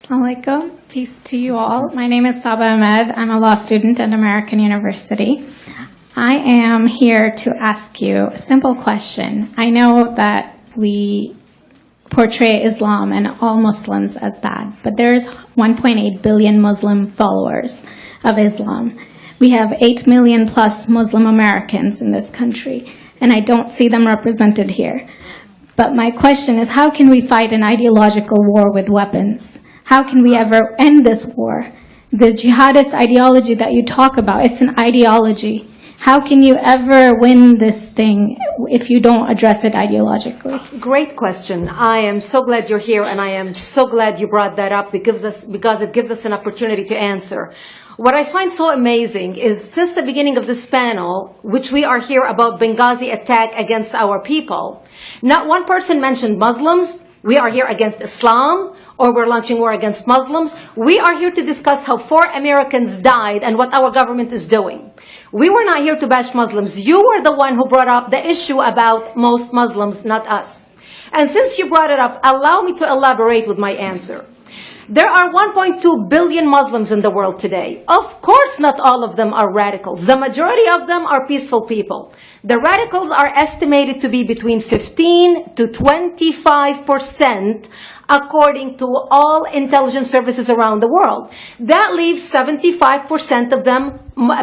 Alaikum. Peace to you all. My name is Saba Ahmed. I'm a law student at American University. I am here to ask you a simple question. I know that we portray Islam and all Muslims as bad, but there's 1.8 billion Muslim followers of Islam. We have 8 million plus Muslim Americans in this country, and I don't see them represented here. But my question is, how can we fight an ideological war with weapons? How can we ever end this war? The jihadist ideology that you talk about, it's an ideology. How can you ever win this thing if you don't address it ideologically? Great question. I am so glad you're here, and I am so glad you brought that up because it gives us an opportunity to answer. What I find so amazing is since the beginning of this panel, which we are here about Benghazi attack against our people, not one person mentioned Muslims. We are here against Islam, or we're launching war against Muslims. We are here to discuss how 4 Americans died and what our government is doing. We were not here to bash Muslims. You were the one who brought up the issue about most Muslims, not us. And since you brought it up, allow me to elaborate with my answer. There are 1.2 billion Muslims in the world today. Of course, not all of them are radicals. The majority of them are peaceful people. The radicals are estimated to be between 15 to 25%, according to all intelligence services around the world. That leaves 75% of them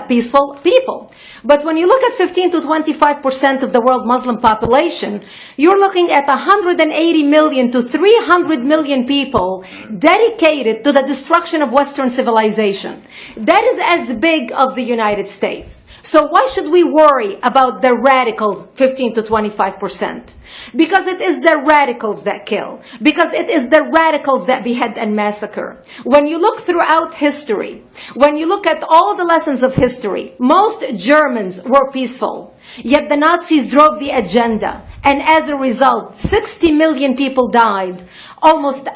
peaceful people. But when you look at 15 to 25% of the world Muslim population, you're looking at 180 million to 300 million people dedicated to the destruction of Western civilization. That is as big of the United States. So why should we worry about the radicals, 15 to 25%? Because it is the radicals that kill. Because it is the radicals that behead and massacre. When you look throughout history, when you look at all the lessons of history, most Germans were peaceful. Yet the Nazis drove the agenda. And as a result, 60 million people died. Almost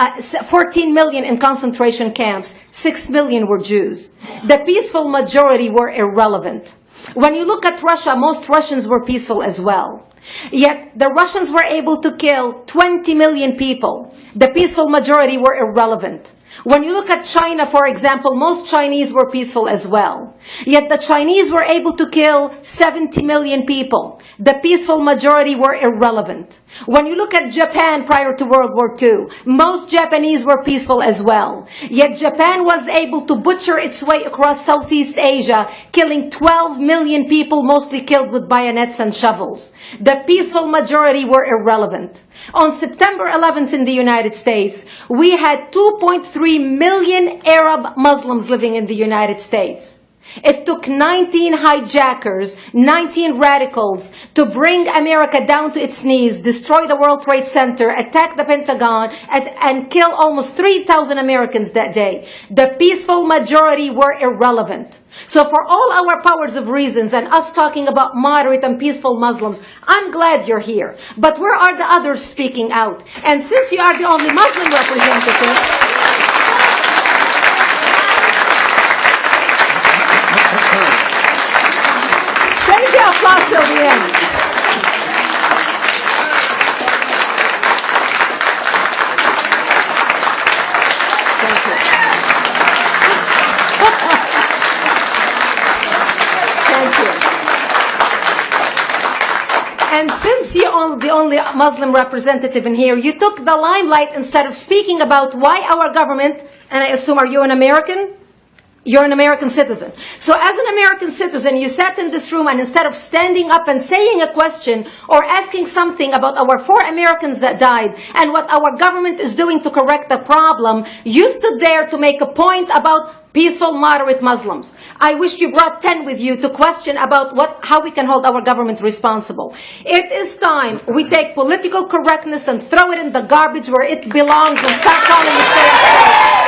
14 million in concentration camps. 6 million were Jews. The peaceful majority were irrelevant. When you look at Russia, most Russians were peaceful as well. Yet the Russians were able to kill 20 million people. The peaceful majority were irrelevant. When you look at China, for example, most Chinese were peaceful as well. Yet the Chinese were able to kill 70 million people. The peaceful majority were irrelevant. When you look at Japan prior to World War II, most Japanese were peaceful as well. Yet Japan was able to butcher its way across Southeast Asia, killing 12 million people, mostly killed with bayonets and shovels. The peaceful majority were irrelevant. On September 11th in the United States, we had 2.3 million Arab Muslims living in the United States. It took 19 hijackers, 19 radicals to bring America down to its knees, destroy the World Trade Center, attack the Pentagon, and kill almost 3,000 Americans that day. The peaceful majority were irrelevant. So for all our powers of reasons and us talking about moderate and peaceful Muslims, I'm glad you're here. But where are the others speaking out? And since you are the only Muslim representative, save the applause till the end. Thank you. Thank you. And since you're the only Muslim representative in here, you took the limelight instead of speaking about why our government, and I assume, are you an American? You're an American citizen. So as an American citizen, you sat in this room and instead of standing up and saying a question or asking something about our 4 Americans that died and what our government is doing to correct the problem, you stood there to make a point about peaceful, moderate Muslims. I wish you brought 10 with you to question about how we can hold our government responsible. It is time we take political correctness and throw it in the garbage where it belongs and start calling it fair.